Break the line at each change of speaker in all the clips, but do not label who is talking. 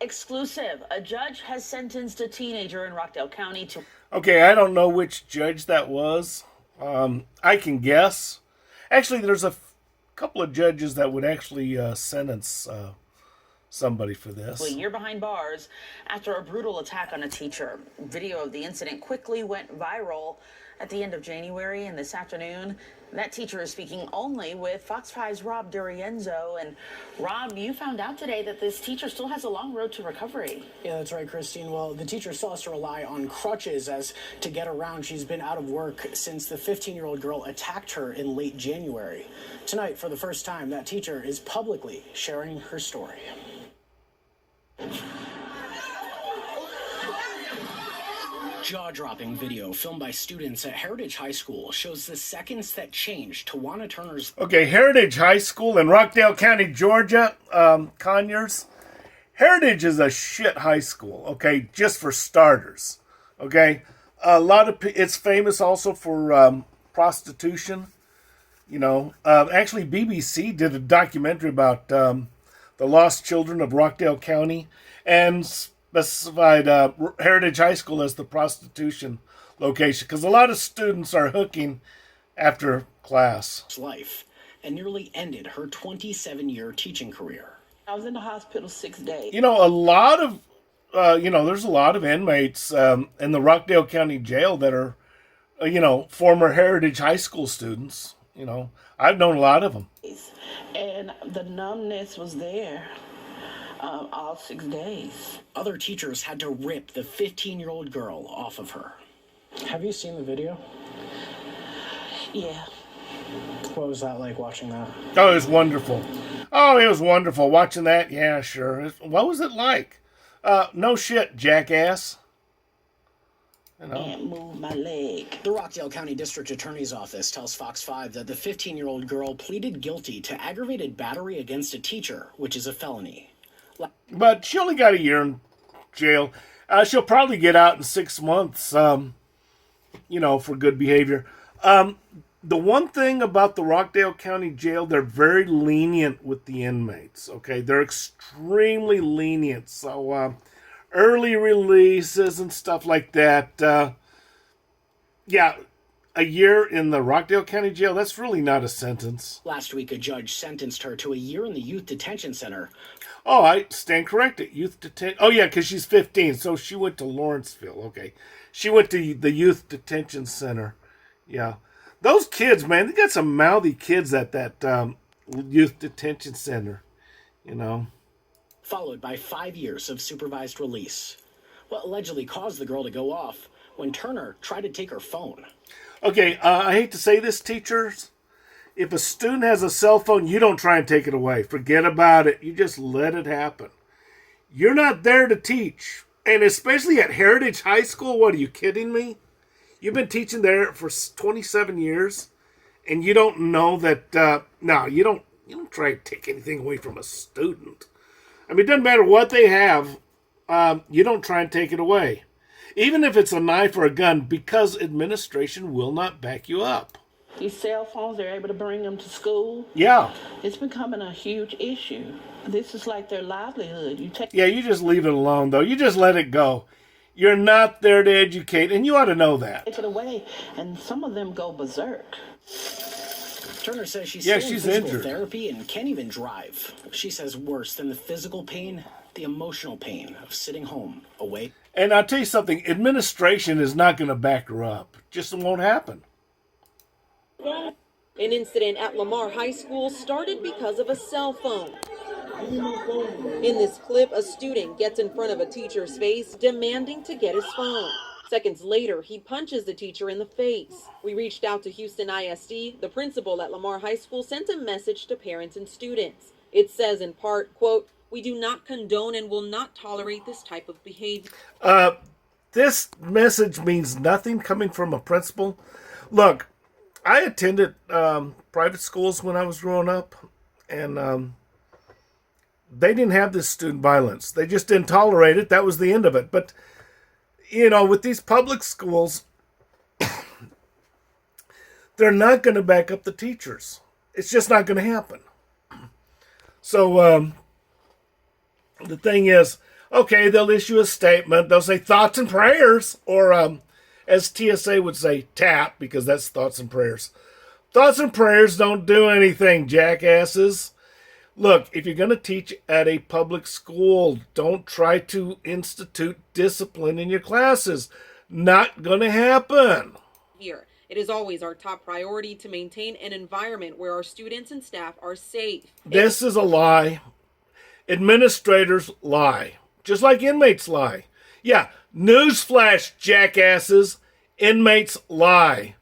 Exclusive. A judge has sentenced a teenager in Rockdale County to.
Okay, I don't know which judge that was. I can guess. Actually, there's couple of judges that would actually sentence somebody for
A
this.
year behind bars after a brutal attack on a teacher. Video of the incident quickly went viral at the end of January, and this afternoon, that teacher is speaking only with Fox 5's Rob Durienzo. And Rob, you found out today that this teacher still has a long road to recovery.
Yeah, that's right, Christine. Well, the teacher still has to rely on crutches as to get around. She's been out of work since the 15-year-old girl attacked her in late January. Tonight, for the first time, that teacher is publicly sharing her story. Jaw-dropping video filmed by students at Heritage High School shows the seconds that changed Tawana Turner's.
Okay, Heritage High School in Rockdale County, Georgia, Conyers. Heritage is a shit high school, okay, just for starters, okay? It's famous also for prostitution, you know. Actually, BBC did a documentary about the lost children of Rockdale County and specified Heritage High School as the prostitution location because a lot of students are hooking after class.
Life and nearly ended her 27-year teaching career.
I was in the hospital 6 days.
You know, a lot of, there's a lot of inmates in the Rockdale County Jail that are, former Heritage High School students. You know, I've known a lot of them.
And the numbness was there all 6 days.
Other teachers had to rip the 15-year-old girl off of her. Have you seen the video?
Yeah.
What was that like watching that?
Oh, it was wonderful. Oh, it was wonderful watching that. Yeah, sure. What was it like? No shit, jackass.
Can't move my leg.
The Rockdale County District Attorney's Office tells Fox 5 that the 15-year-old girl pleaded guilty to aggravated battery against a teacher, which is a felony.
But she only got a year in jail. She'll probably get out in 6 months, for good behavior. The one thing about the Rockdale County Jail, they're very lenient with the inmates, okay? They're extremely lenient. So, early releases and stuff like that. A year in the Rockdale County Jail, that's really not a sentence.
Last week, a judge sentenced her to a year in the youth detention center.
Oh, I stand corrected. Youth detention. Oh, yeah, because she's 15, so she went to Lawrenceville. Okay. She went to the youth detention center. Yeah. Those kids, man, they got some mouthy kids at that youth detention center,
Followed by 5 years of supervised release. What allegedly caused the girl to go off when Turner tried to take her phone.
Okay, I hate to say this, teachers. If a student has a cell phone, you don't try and take it away. Forget about it. You just let it happen. You're not there to teach. And especially at Heritage High School, what, are you kidding me? You've been teaching there for 27 years, and you don't know that, no, you don't try to take anything away from a student. I mean, it doesn't matter what they have, you don't try and take it away. Even if it's a knife or a gun, because administration will not back you up.
These cell phones, they're able to bring them to school.
Yeah.
It's becoming a huge issue. This is like their livelihood.
Yeah, you just leave it alone, though. You just let it go. You're not there to educate, and you ought to know that.
Take it away, and some of them go berserk.
Turner says she's
Yeah,
still in
she's
physical
injured.
therapy and can't even drive. She says worse than the physical pain, the emotional pain of sitting home, away.
And I'll tell you something, administration is not going to back her up. Just won't happen.
An incident at Lamar High School started because of a cell phone. In this clip, a student gets in front of a teacher's face, demanding to get his phone. Seconds later, he punches the teacher in the face. We reached out to Houston ISD. The principal at Lamar High School sent a message to parents and students. It says in part, quote, "We do not condone and will not tolerate this type of behavior."
This message means nothing coming from a principal. Look, I attended private schools when I was growing up, and they didn't have this student violence. They just didn't tolerate it. That was the end of it. But, with these public schools, they're not going to back up the teachers. It's just not going to happen. So, the thing is, Okay, they'll issue a statement. They'll say thoughts and prayers, or as TSA would say, TAP, because that's thoughts and prayers. Thoughts and prayers don't do anything, jackasses. Look, if you're going to teach at a public school, don't try to institute discipline in your classes. Not going to happen.
Here, it is always our top priority to maintain an environment where our students and staff are safe.
This is a lie. Administrators lie, just like inmates lie. Yeah, newsflash, jackasses. Inmates lie.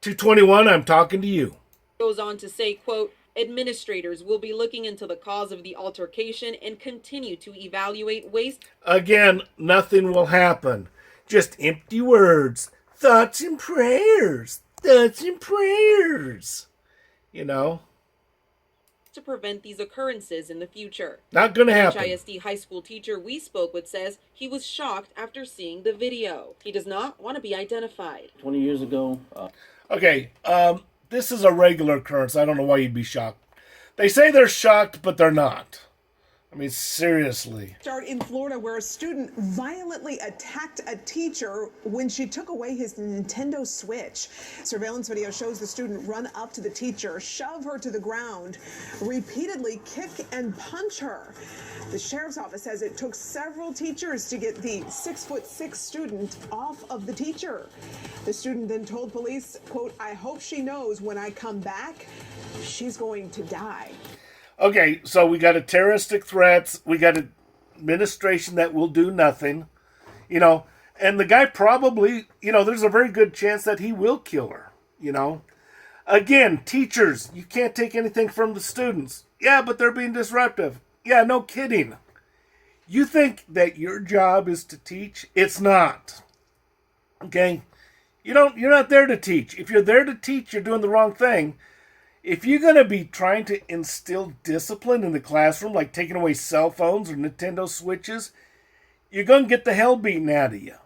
221, I'm talking to you.
Goes on to say, quote, administrators will be looking into the cause of the altercation and continue to evaluate ways.
Again, nothing will happen. Just empty words. Thoughts and prayers. Thoughts and prayers. You know?
To prevent these occurrences in the future.
Not going to happen.
HISD high school teacher we spoke with says he was shocked after seeing the video. He does not want to be identified.
20 years ago.
Okay, this is a regular occurrence. I don't know why you'd be shocked. They say they're shocked, but they're not. I mean, seriously.
Start in Florida, where a student violently attacked a teacher when she took away his Nintendo Switch. Surveillance video shows the student run up to the teacher, shove her to the ground, repeatedly kick and punch her. The sheriff's office says it took several teachers to get the 6'6" student off of the teacher. The student then told police, quote, "I hope she knows when I come back, she's going to die."
Okay, so we got a terroristic threats. We got an administration that will do nothing. You know, and the guy probably, you know, there's a very good chance that he will kill her, you know. Again, teachers, you can't take anything from the students. Yeah, but they're being disruptive. Yeah, no kidding. You think that your job is to teach? It's not. Okay? You're not there to teach. If you're there to teach, you're doing the wrong thing. If you're going to be trying to instill discipline in the classroom, like taking away cell phones or Nintendo Switches, you're going to get the hell beaten out of you.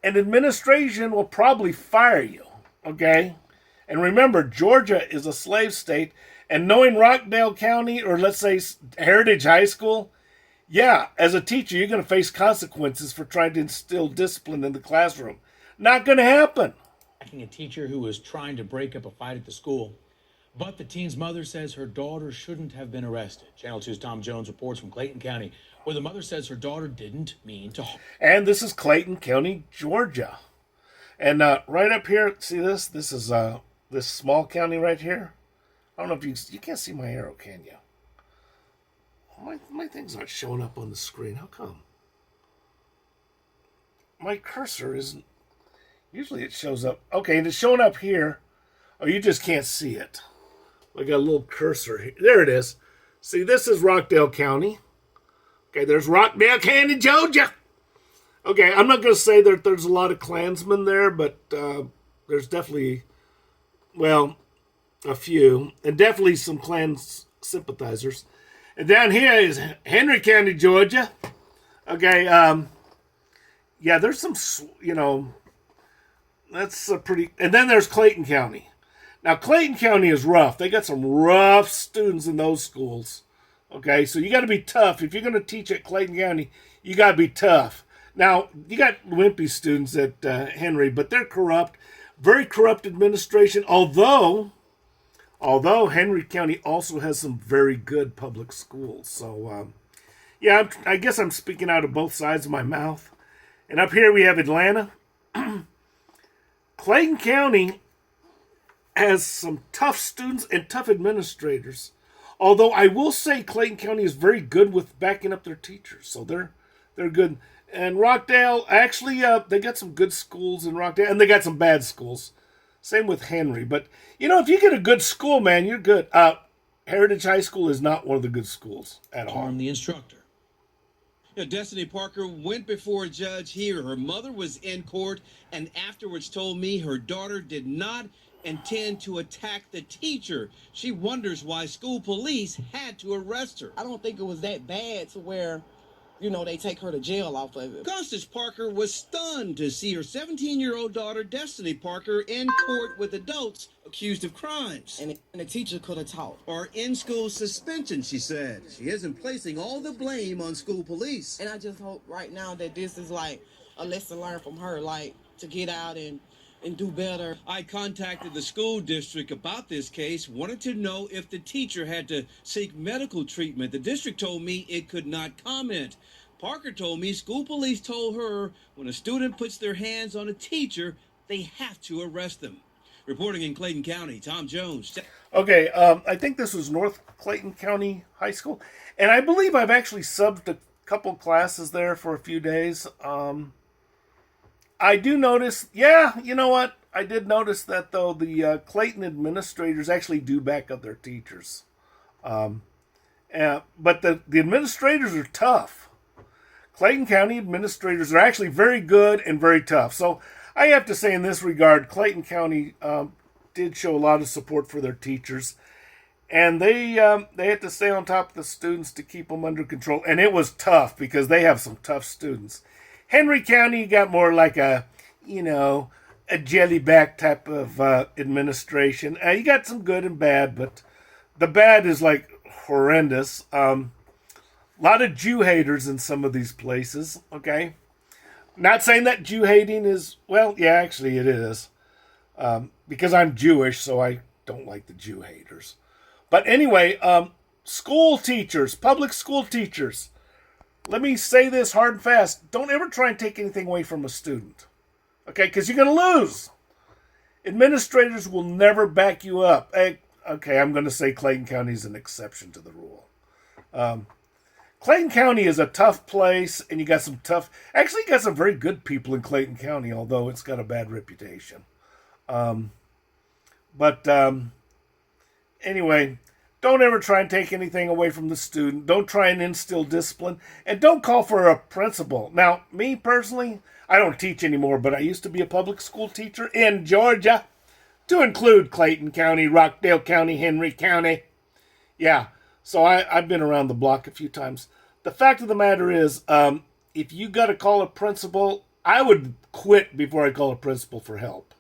And administration will probably fire you, okay? And remember, Georgia is a slave state, and knowing Rockdale County, or let's say Heritage High School, yeah, as a teacher, you're going to face consequences for trying to instill discipline in the classroom. Not going to happen.
A teacher who was trying to break up a fight at the school. But the teen's mother says her daughter shouldn't have been arrested. Channel 2's Tom Jones reports from Clayton County, where the mother says her daughter didn't mean to harm.
And this is Clayton County, Georgia. And right up here, see this? This is this small county right here. I don't know if you can't see my arrow, can you? My thing's not showing up on the screen. How come? My cursor isn't. Usually it shows up. Okay, and it's showing up here. Oh, you just can't see it. I got a little cursor here. There it is. See, this is Rockdale County. Okay, there's Rockdale County, Georgia. Okay, I'm not going to say that there's a lot of Klansmen there, but there's definitely, well, a few. And definitely some Klan sympathizers. And down here is Henry County, Georgia. Okay, yeah, there's some, you know, that's a pretty... And then there's Clayton County. Now, Clayton County is rough. They got some rough students in those schools. Okay, so you got to be tough. If you're going to teach at Clayton County, you got to be tough. Now, you got wimpy students at Henry, but they're corrupt. Very corrupt administration, although Henry County also has some very good public schools. So, yeah, I guess I'm speaking out of both sides of my mouth. And up here we have Atlanta. Clayton County has some tough students and tough administrators. Although I will say Clayton County is very good with backing up their teachers. So they're good. And Rockdale, actually, they got some good schools in Rockdale. And they got some bad schools. Same with Henry. But, you know, if you get a good school, man, you're good. Heritage High School is not one of the good schools at all.
Harm the instructor.
Destiny Parker went before a judge here. Her mother was in court and afterwards told me her daughter did not intend to attack the teacher. She wonders why school police had to arrest her.
I don't think it was that bad to where
they take her to jail off of it.
Constance Parker was stunned to see her 17-year-old daughter, Destiny Parker, in court with adults accused of crimes.
And the teacher could have taught.
Or in-school suspension, she said. She isn't placing all the blame on school police.
And I just hope right now that this is like a lesson learned from her, like to get out and do better.
I contacted the school district about this case, wanted to know if the teacher had to seek medical treatment. The district told me it could not comment. Parker told me school police told her when a student puts their hands on a teacher, they have to arrest them. Reporting in Clayton County, Tom Jones.
Okay, I think this was North Clayton County High School, and I believe I've actually subbed a couple classes there for a few days. I do notice, yeah, you know what? I did notice that, though, the Clayton administrators actually do back up their teachers. But the administrators are tough. Clayton County administrators are actually very good and very tough. So I have to say in this regard, Clayton County did show a lot of support for their teachers. And they had to stay on top of the students to keep them under control. And it was tough because they have some tough students. Henry County got more like a jellyback type of administration. You got some good and bad, but the bad is like horrendous. A lot of Jew haters in some of these places, okay? Not saying that Jew hating is, well, yeah, actually it is. Because I'm Jewish, so I don't like the Jew haters. But anyway, school teachers, public school teachers, let me say this hard and fast. Don't ever try and take anything away from a student. Okay, because you're going to lose. Administrators will never back you up. Okay, I'm going to say Clayton County is an exception to the rule. Clayton County is a tough place, and you got some very good people in Clayton County, although it's got a bad reputation. Anyway, don't ever try and take anything away from the student. Don't try and instill discipline. And don't call for a principal. Now, me personally, I don't teach anymore, but I used to be a public school teacher in Georgia, to include Clayton County, Rockdale County, Henry County. Yeah, so I've been around the block a few times. The fact of the matter is, if you got to call a principal, I would quit before I call a principal for help.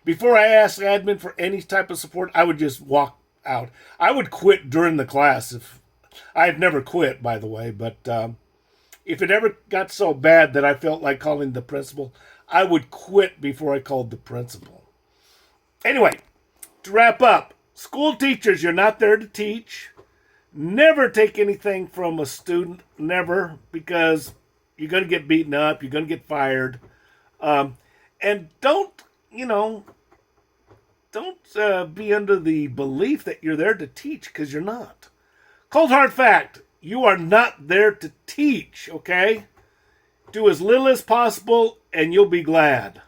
Before I ask admin for any type of support, I would just walk out. I would quit during the class. I've never quit, by the way, but if it ever got so bad that I felt like calling the principal, I would quit before I called the principal. Anyway, to wrap up, school teachers, you're not there to teach. Never take anything from a student, never, because you're going to get beaten up, you're going to get fired. And don't be under the belief that you're there to teach, because you're not. Cold hard fact, you are not there to teach, okay? Do as little as possible and you'll be glad.